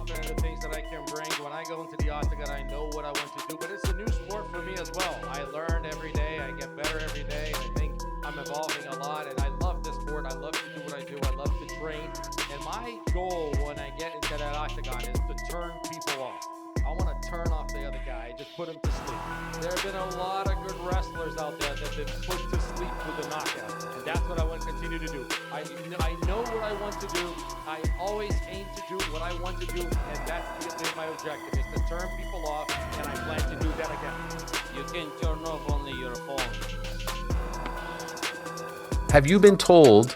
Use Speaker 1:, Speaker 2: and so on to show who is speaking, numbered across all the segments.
Speaker 1: confident in the things that I can bring. When I go into the octagon, I know what I want to do, but it's a new sport for me as well. I learn every day, I get better every day, and I think I'm evolving a lot, and I love this sport. I love to do what I do. I love to train, and my goal when I get into that octagon is to turn people off. I want to turn off the other guy, just put him to sleep. There have been a lot of good wrestlers out there that have been put to sleep with a knockout, and that's what I want to continue to do. I know what I want to do. I always aim to do what I want to do, and that's my objective, is to turn people off, and I plan to do that again.
Speaker 2: You can turn off only your phone.
Speaker 3: Have you been told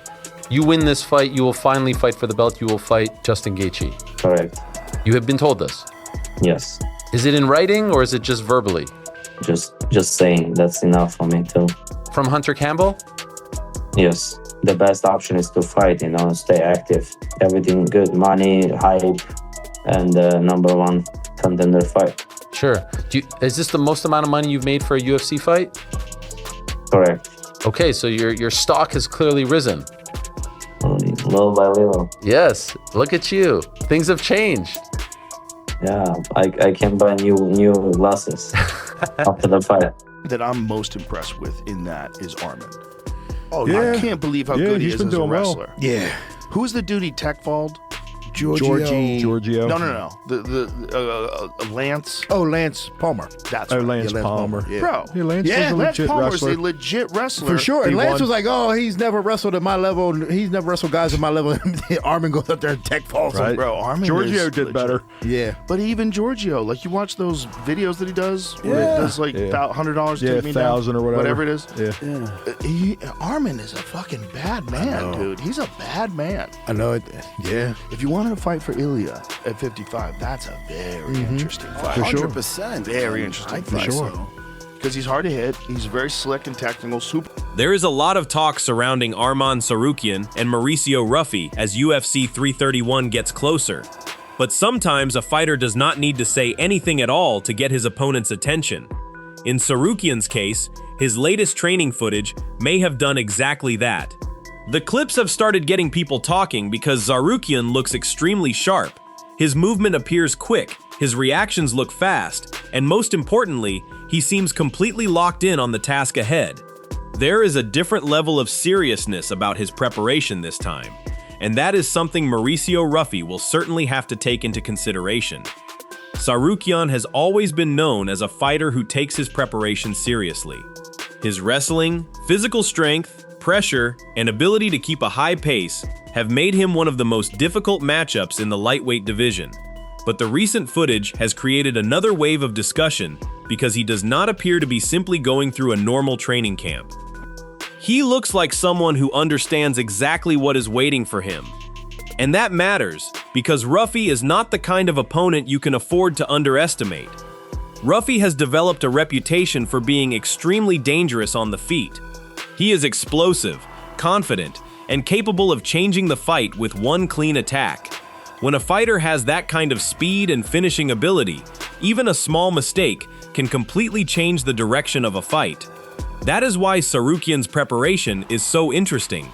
Speaker 3: you win this fight, you will finally fight for the belt, you will fight Justin Gaethje?
Speaker 4: Correct.
Speaker 3: You have been told this?
Speaker 4: Yes.
Speaker 3: Is it in writing or is it just verbally?
Speaker 4: Just saying, that's enough for me too.
Speaker 3: From Hunter Campbell?
Speaker 4: Yes. The best option is to fight, stay active. Everything good, money, hype, and number one contender fight.
Speaker 3: Sure. Is this the most amount of money you've made for a UFC fight?
Speaker 4: Correct.
Speaker 3: Okay, so your stock has clearly risen.
Speaker 4: Little by little.
Speaker 3: Yes, look at you. Things have changed.
Speaker 4: Yeah, I can buy new glasses after the fight.
Speaker 5: That I'm most impressed with in that is Arman.
Speaker 6: Oh,
Speaker 5: I can't believe how good he is as a wrestler.
Speaker 6: Well. Yeah.
Speaker 5: Who's the dude he tech-falled?
Speaker 6: Giorgio.
Speaker 5: No. The Lance.
Speaker 6: Oh, Lance Palmer.
Speaker 5: That's
Speaker 6: right.
Speaker 5: Lance
Speaker 6: Palmer.
Speaker 5: Yeah.
Speaker 6: Bro.
Speaker 5: Yeah,
Speaker 6: Lance was a legit
Speaker 5: Palmer's
Speaker 6: wrestler.
Speaker 5: a legit wrestler.
Speaker 6: For sure. And Lance was like, oh, he's never wrestled at my level. He's never wrestled guys at my level. Arman goes up there and tech falls him.
Speaker 5: Bro, Arman
Speaker 6: Giorgio
Speaker 5: is
Speaker 6: did
Speaker 5: legit.
Speaker 6: better. Yeah.
Speaker 5: But even Giorgio, like you watch those videos that he does, where he does like $100 to take me down,
Speaker 6: 1,000 or
Speaker 5: whatever it is.
Speaker 6: Yeah.
Speaker 5: Arman is a fucking bad man, dude. He's a bad man.
Speaker 6: I know it. Yeah.
Speaker 5: If you wanted to fight for Ilya at 55, that's a very interesting fight.
Speaker 6: For sure.
Speaker 7: 100%.
Speaker 5: Very interesting
Speaker 6: For
Speaker 5: fight.
Speaker 6: sure.
Speaker 5: Because he's hard to hit. He's very slick and technical. Super.
Speaker 8: There is a lot of talk surrounding Arman Tsarukyan and Mauricio Ruffy as UFC 331 gets closer. But sometimes a fighter does not need to say anything at all to get his opponent's attention. In Tsarukyan's case, his latest training footage may have done exactly that. The clips have started getting people talking because Tsarukyan looks extremely sharp. His movement appears quick, his reactions look fast, and most importantly, he seems completely locked in on the task ahead. There is a different level of seriousness about his preparation this time, and that is something Mauricio Ruffy will certainly have to take into consideration. Tsarukyan has always been known as a fighter who takes his preparation seriously. His wrestling, physical strength, pressure, and ability to keep a high pace have made him one of the most difficult matchups in the lightweight division. But the recent footage has created another wave of discussion because he does not appear to be simply going through a normal training camp. He looks like someone who understands exactly what is waiting for him. And that matters because Ruffy is not the kind of opponent you can afford to underestimate. Ruffy has developed a reputation for being extremely dangerous on the feet. He is explosive, confident, and capable of changing the fight with one clean attack. When a fighter has that kind of speed and finishing ability, even a small mistake can completely change the direction of a fight. That is why Tsarukyan's preparation is so interesting.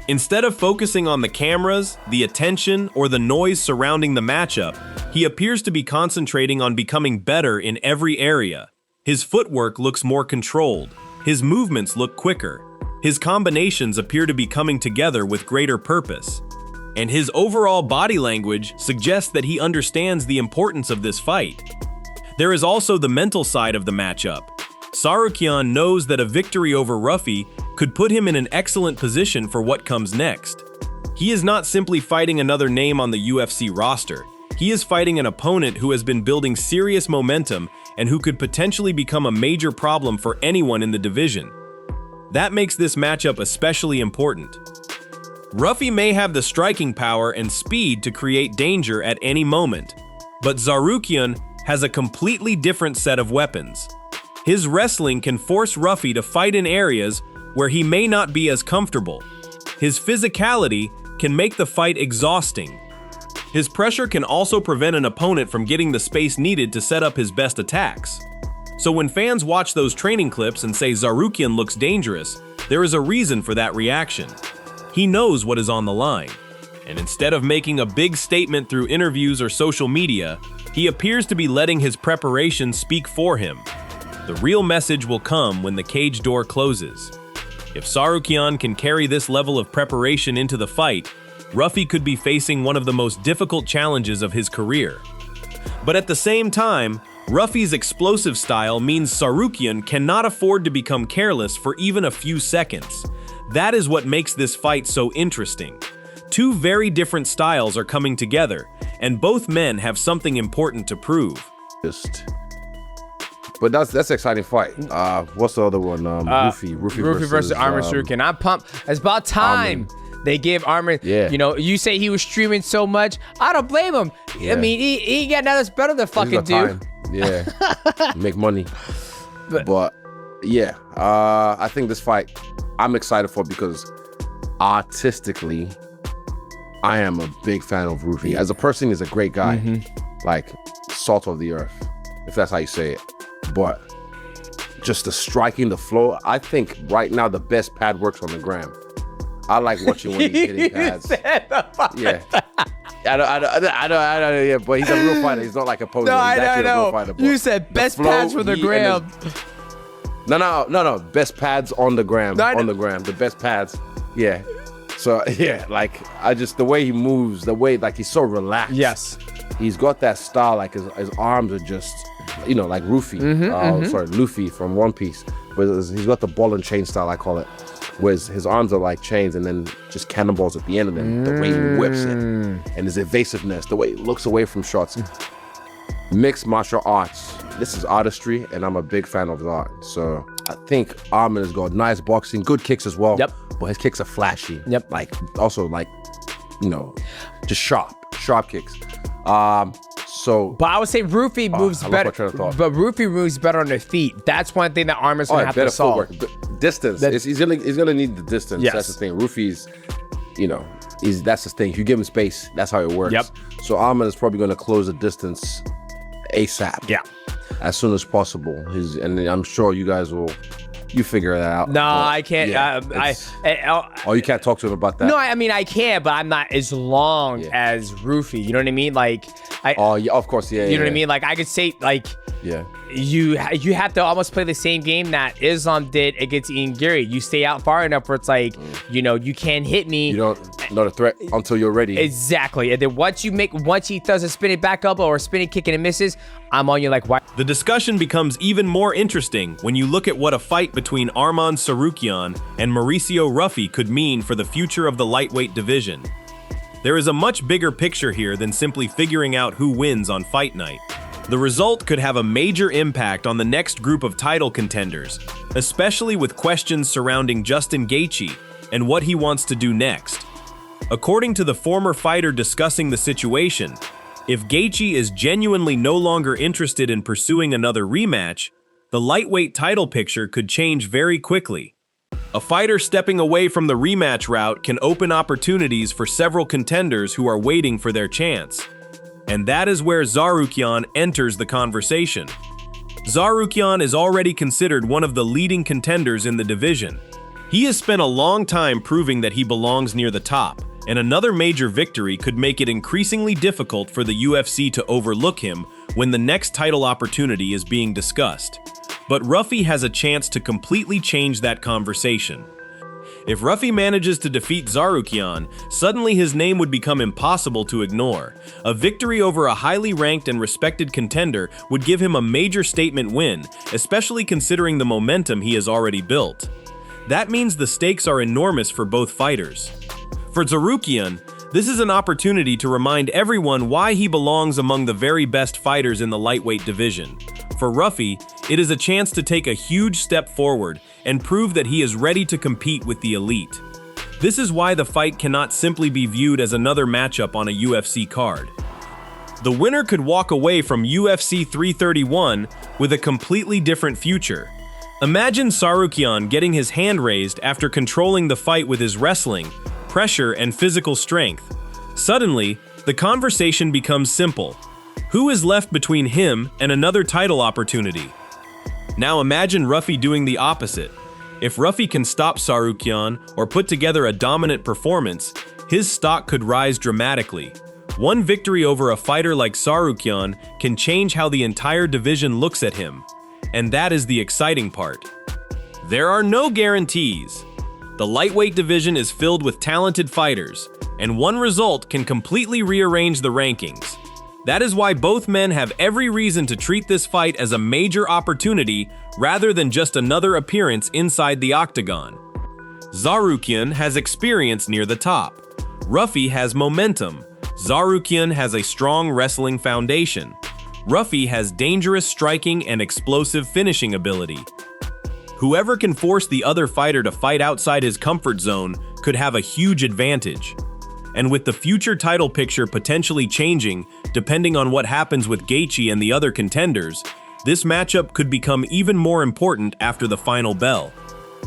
Speaker 8: Instead of focusing on the cameras, the attention, or the noise surrounding the matchup, he appears to be concentrating on becoming better in every area. His footwork looks more controlled. His movements look quicker. His combinations appear to be coming together with greater purpose. And his overall body language suggests that he understands the importance of this fight. There is also the mental side of the matchup. Tsarukyan knows that a victory over Ruffy could put him in an excellent position for what comes next. He is not simply fighting another name on the UFC roster. He is fighting an opponent who has been building serious momentum and who could potentially become a major problem for anyone in the division. That makes this matchup especially important. Ruffy may have the striking power and speed to create danger at any moment, but Tsarukyan has a completely different set of weapons. His wrestling can force Ruffy to fight in areas where he may not be as comfortable. His physicality can make the fight exhausting. His pressure can also prevent an opponent from getting the space needed to set up his best attacks. So when fans watch those training clips and say Tsarukyan looks dangerous, there is a reason for that reaction. He knows what is on the line. And instead of making a big statement through interviews or social media, he appears to be letting his preparation speak for him. The real message will come when the cage door closes. If Tsarukyan can carry this level of preparation into the fight, Ruffy could be facing one of the most difficult challenges of his career. But at the same time, Ruffy's explosive style means Tsarukyan cannot afford to become careless for even a few seconds. That is what makes this fight so interesting. Two very different styles are coming together, and both men have something important to prove.
Speaker 7: But that's an exciting fight. What's the other one? Ruffy
Speaker 9: versus Arman Tsarukyan. I'm pumped. It's about time they give Arman.
Speaker 7: Yeah.
Speaker 9: You know, you say he was streaming so much. I don't blame him.
Speaker 7: Yeah.
Speaker 9: I mean, he got nothing better to fucking do.
Speaker 7: Time. Yeah. Make money. But yeah, I think this fight I'm excited for because artistically, I am a big fan of Ruffy. As a person, he's a great guy. Like salt of the earth, if that's how you say it. But just the striking, the flow, I think right now the best pad works on the gram. I like watching when he's hitting pads. Yeah. I don't, yeah, but he's a real fighter. He's not like a poser.
Speaker 9: No,
Speaker 7: he's
Speaker 9: I
Speaker 7: actually a real
Speaker 9: know.
Speaker 7: fighter.
Speaker 9: You said best pads for the gram.
Speaker 7: No. Best pads on the gram.
Speaker 9: No,
Speaker 7: on the gram. The best pads. Yeah. So, yeah, like, the way he moves, the way, like, he's so relaxed.
Speaker 9: Yes.
Speaker 7: He's got that style, like, his arms are just, you know, like Ruffy. Sorry, Luffy from One Piece. Whereas he's got the ball and chain style, I call it. Whereas his arms are like chains and then just cannonballs at the end of them. The way he whips it and his evasiveness, the way he looks away from shots. Mixed martial arts. This is artistry, and I'm a big fan of art. So I think Arman has got nice boxing, good kicks as well.
Speaker 9: Yep.
Speaker 7: But his kicks are flashy.
Speaker 9: Yep.
Speaker 7: Like, also like, you know, just sharp kicks. So,
Speaker 9: but I would say Ruffy moves better. But Ruffy moves better on their feet. That's one thing that Arman's gonna have to solve.
Speaker 7: Distance. He's gonna need the distance.
Speaker 9: Yes.
Speaker 7: That's the thing. Ruffy's, you know, that's the thing. If you give him space, that's how it works.
Speaker 9: Yep.
Speaker 7: So Arman is probably gonna close the distance ASAP.
Speaker 9: Yeah.
Speaker 7: As soon as possible. And I'm sure you guys will. You figure that out.
Speaker 9: No, I can't.
Speaker 7: Yeah, oh, you can't talk to him about that?
Speaker 9: No, I mean, I can, but I'm not as long as Ruffy. You know what I mean? Like,
Speaker 7: oh, yeah, of course, yeah.
Speaker 9: You know what I mean? Like, I could say, like,
Speaker 7: yeah,
Speaker 9: you have to almost play the same game that Islam did against Ian Gary. You stay out far enough where it's like, you know, you can't hit me.
Speaker 7: You don't, not a threat until you're ready.
Speaker 9: Exactly. And then once he does a spinning back elbow or a spinning kick and it misses, I'm on you like, why?
Speaker 8: The discussion becomes even more interesting when you look at what a fight between Arman Tsarukyan and Mauricio Ruffy could mean for the future of the lightweight division. There is a much bigger picture here than simply figuring out who wins on fight night. The result could have a major impact on the next group of title contenders, especially with questions surrounding Justin Gaethje and what he wants to do next. According to the former fighter discussing the situation, if Gaethje is genuinely no longer interested in pursuing another rematch, the lightweight title picture could change very quickly. A fighter stepping away from the rematch route can open opportunities for several contenders who are waiting for their chance. And that is where Tsarukyan enters the conversation. Tsarukyan is already considered one of the leading contenders in the division. He has spent a long time proving that he belongs near the top, and another major victory could make it increasingly difficult for the UFC to overlook him when the next title opportunity is being discussed. But Ruffy has a chance to completely change that conversation. If Ruffy manages to defeat Tsarukyan, suddenly his name would become impossible to ignore. A victory over a highly ranked and respected contender would give him a major statement win, especially considering the momentum he has already built. That means the stakes are enormous for both fighters. For Tsarukyan, this is an opportunity to remind everyone why he belongs among the very best fighters in the lightweight division. For Ruffy, it is a chance to take a huge step forward and prove that he is ready to compete with the elite. This is why the fight cannot simply be viewed as another matchup on a UFC card. The winner could walk away from UFC 331 with a completely different future. Imagine Tsarukyan getting his hand raised after controlling the fight with his wrestling, pressure, and physical strength. Suddenly, the conversation becomes simple. Who is left between him and another title opportunity? Now imagine Ruffy doing the opposite. If Ruffy can stop Tsarukyan or put together a dominant performance, his stock could rise dramatically. One victory over a fighter like Tsarukyan can change how the entire division looks at him. And that is the exciting part. There are no guarantees. The lightweight division is filled with talented fighters, and one result can completely rearrange the rankings. That is why both men have every reason to treat this fight as a major opportunity rather than just another appearance inside the octagon. Tsarukyan has experience near the top. Ruffy has momentum. Tsarukyan has a strong wrestling foundation. Ruffy has dangerous striking and explosive finishing ability. Whoever can force the other fighter to fight outside his comfort zone could have a huge advantage. And with the future title picture potentially changing, depending on what happens with Gaethje and the other contenders, this matchup could become even more important after the final bell.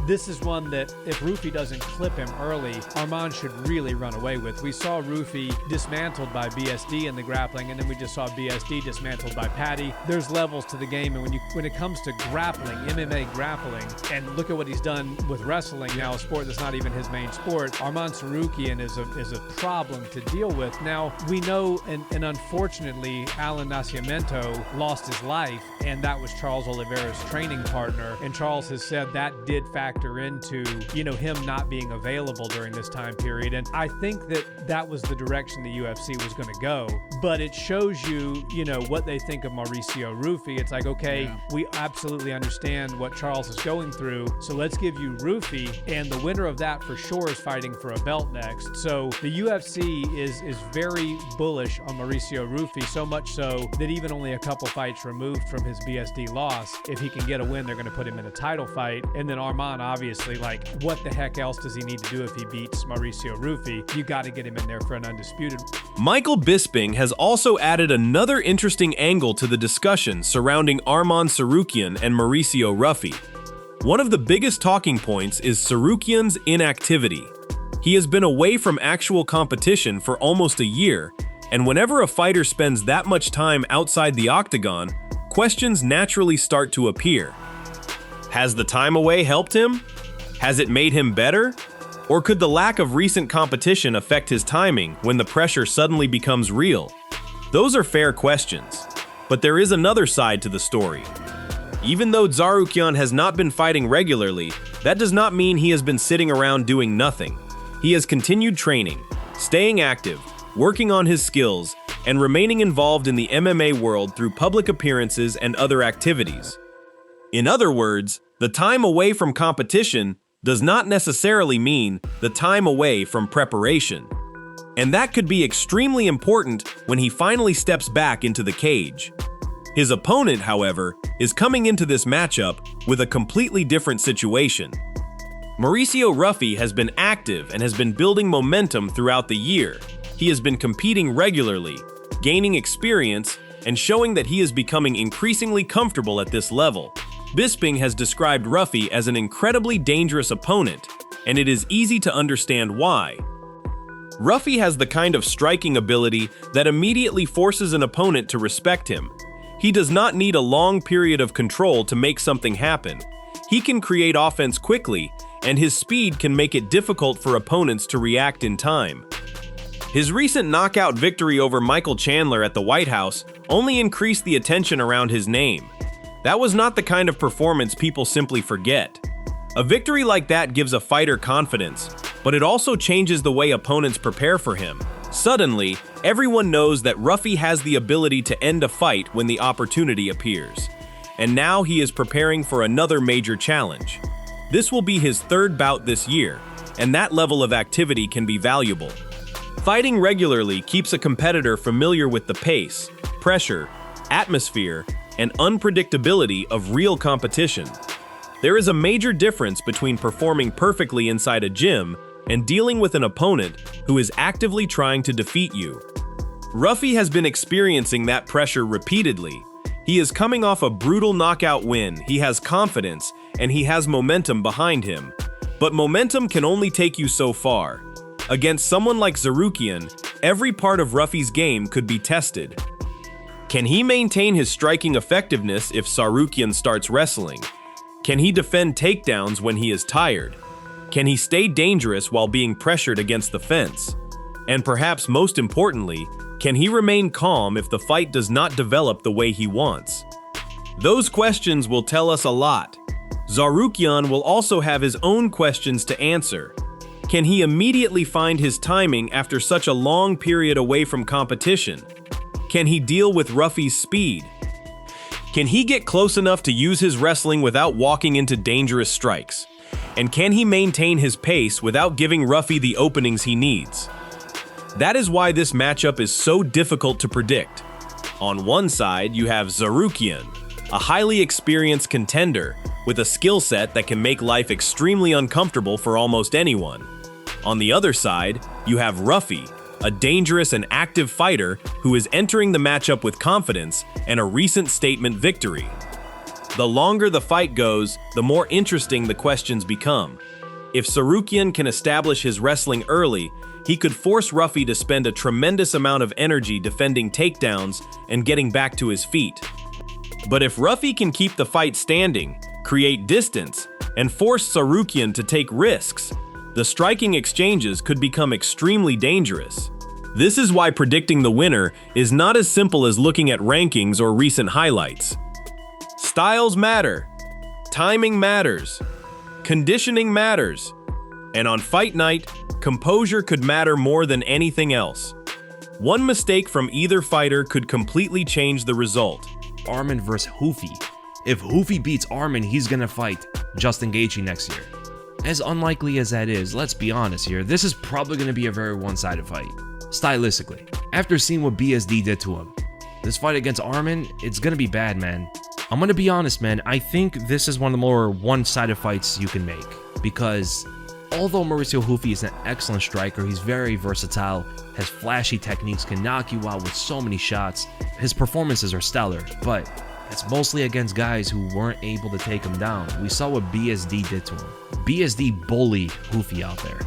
Speaker 10: This is one that if Ruffy doesn't clip him early, Arman should really run away with. We saw Ruffy dismantled by BSD in the grappling, and then we just saw BSD dismantled by Patty. There's levels to the game, and when it comes to grappling, MMA grappling, and look at what he's done with wrestling now, a sport that's not even his main sport, Arman Tsarukyan is a problem to deal with. Now, we know, and unfortunately, Alan Nascimento lost his life, and that was Charles Oliveira's training partner, and Charles has said that did factor into, him not being available during this time period. And I think that was the direction the UFC was going to go. But it shows you, what they think of Mauricio Ruffy. It's like, okay, we absolutely understand what Charles is going through. So let's give you Ruffy. And the winner of that for sure is fighting for a belt next. So the UFC is very bullish on Mauricio Ruffy, so much so that even only a couple fights removed from his BSD loss, if he can get a win, they're going to put him in a title fight. And then Arman, obviously, what the heck else does he need to do if he beats Mauricio Ruffy? You got to get him in there for an undisputed.
Speaker 8: Michael Bisping has also added another interesting angle to the discussion surrounding Arman Tsarukyan and Mauricio Ruffy. One of the biggest talking points is Tsarukyan's inactivity. He has been away from actual competition for almost a year, and whenever a fighter spends that much time outside the octagon, questions naturally start to appear. Has the time away helped him? Has it made him better? Or could the lack of recent competition affect his timing when the pressure suddenly becomes real? Those are fair questions, but there is another side to the story. Even though Tsarukyan has not been fighting regularly, that does not mean he has been sitting around doing nothing. He has continued training, staying active, working on his skills, and remaining involved in the MMA world through public appearances and other activities. In other words, the time away from competition does not necessarily mean the time away from preparation. And that could be extremely important when he finally steps back into the cage. His opponent, however, is coming into this matchup with a completely different situation. Mauricio Ruffy has been active and has been building momentum throughout the year. He has been competing regularly, gaining experience, and showing that he is becoming increasingly comfortable at this level. Bisping has described Ruffy as an incredibly dangerous opponent, and it is easy to understand why. Ruffy has the kind of striking ability that immediately forces an opponent to respect him. He does not need a long period of control to make something happen. He can create offense quickly, and his speed can make it difficult for opponents to react in time. His recent knockout victory over Michael Chandler at the White House only increased the attention around his name. That was not the kind of performance people simply forget. A victory like that gives a fighter confidence, but it also changes the way opponents prepare for him. Suddenly, everyone knows that Ruffy has the ability to end a fight when the opportunity appears. And now he is preparing for another major challenge. This will be his third bout this year, and that level of activity can be valuable. Fighting regularly keeps a competitor familiar with the pace, pressure, atmosphere, and unpredictability of real competition. There is a major difference between performing perfectly inside a gym and dealing with an opponent who is actively trying to defeat you. Ruffy has been experiencing that pressure repeatedly. He is coming off a brutal knockout win, he has confidence, and he has momentum behind him. But momentum can only take you so far. Against someone like Tsarukyan, every part of Ruffy's game could be tested. Can he maintain his striking effectiveness if Tsarukyan starts wrestling? Can he defend takedowns when he is tired? Can he stay dangerous while being pressured against the fence? And perhaps most importantly, can he remain calm if the fight does not develop the way he wants? Those questions will tell us a lot. Tsarukyan will also have his own questions to answer. Can he immediately find his timing after such a long period away from competition? Can he deal with Ruffy's speed? Can he get close enough to use his wrestling without walking into dangerous strikes? And can he maintain his pace without giving Ruffy the openings he needs? That is why this matchup is so difficult to predict. On one side, you have Tsarukyan, a highly experienced contender with a skill set that can make life extremely uncomfortable for almost anyone. On the other side, you have Ruffy, a dangerous and active fighter who is entering the matchup with confidence and a recent statement victory. The longer the fight goes, the more interesting the questions become. If Tsarukyan can establish his wrestling early, he could force Ruffy to spend a tremendous amount of energy defending takedowns and getting back to his feet. But if Ruffy can keep the fight standing, create distance, and force Tsarukyan to take risks, the striking exchanges could become extremely dangerous. This is why predicting the winner is not as simple as looking at rankings or recent highlights. Styles matter, timing matters, conditioning matters, and on fight night, composure could matter more than anything else. One mistake from either fighter could completely change the result.
Speaker 11: Arman versus Ruffy. If Ruffy beats Arman, he's gonna fight Justin Gaethje next year. As unlikely as that is, let's be honest here, this is probably gonna be a very one-sided fight, stylistically. After seeing what BSD did to him, this fight against Arman, it's gonna be bad, man. I'm gonna be honest, man, I think this is one of the more one-sided fights you can make, because although Mauricio Ruffy is an excellent striker, he's very versatile, has flashy techniques, can knock you out with so many shots, his performances are stellar, but it's mostly against guys who weren't able to take him down. We saw what BSD did to him. BSD bullied Ruffy out there,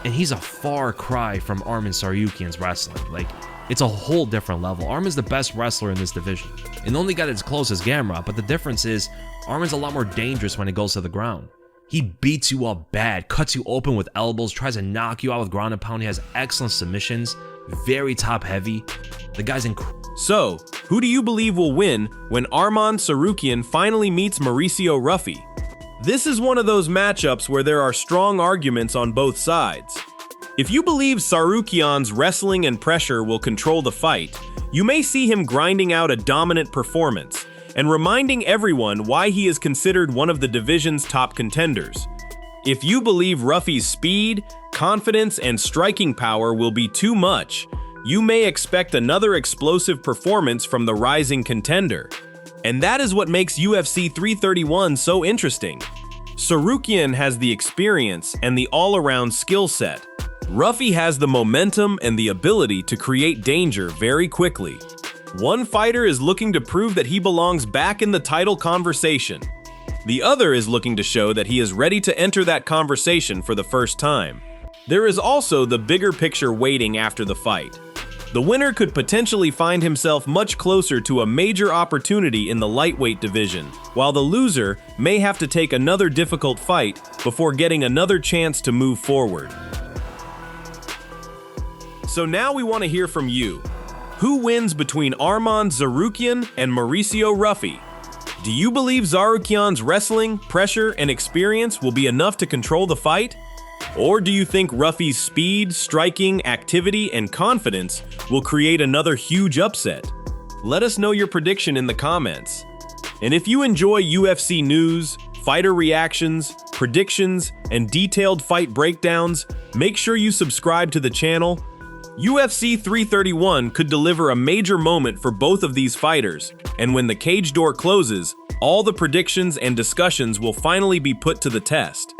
Speaker 11: and he's a far cry from Arman Tsarukyan's wrestling. Like, it's a whole different level. Arman's the best wrestler in this division, and the only guy that's close is Gamrot, but the difference is Arman's a lot more dangerous when it goes to the ground. He beats you up bad, cuts you open with elbows, tries to knock you out with ground and pound. He has excellent submissions, very top heavy. The guy's incredible.
Speaker 8: So, who do you believe will win when Arman Tsarukyan finally meets Mauricio Ruffy? This is one of those matchups where there are strong arguments on both sides. If you believe Tsarukyan's wrestling and pressure will control the fight, you may see him grinding out a dominant performance and reminding everyone why he is considered one of the division's top contenders. If you believe Ruffy's speed, confidence, and striking power will be too much, you may expect another explosive performance from the rising contender. And that is what makes UFC 331 so interesting. Tsarukyan has the experience and the all-around skill set. Ruffy has the momentum and the ability to create danger very quickly. One fighter is looking to prove that he belongs back in the title conversation. The other is looking to show that he is ready to enter that conversation for the first time. There is also the bigger picture waiting after the fight. The winner could potentially find himself much closer to a major opportunity in the lightweight division, while the loser may have to take another difficult fight before getting another chance to move forward. So now we want to hear from you. Who wins between Arman Tsarukyan and Mauricio Ruffy? Do you believe Tsarukyan's wrestling, pressure, and experience will be enough to control the fight? Or do you think Ruffy's speed, striking, activity, and confidence will create another huge upset? Let us know your prediction in the comments. And if you enjoy UFC news, fighter reactions, predictions, and detailed fight breakdowns, make sure you subscribe to the channel. UFC 331 could deliver a major moment for both of these fighters, and when the cage door closes, all the predictions and discussions will finally be put to the test.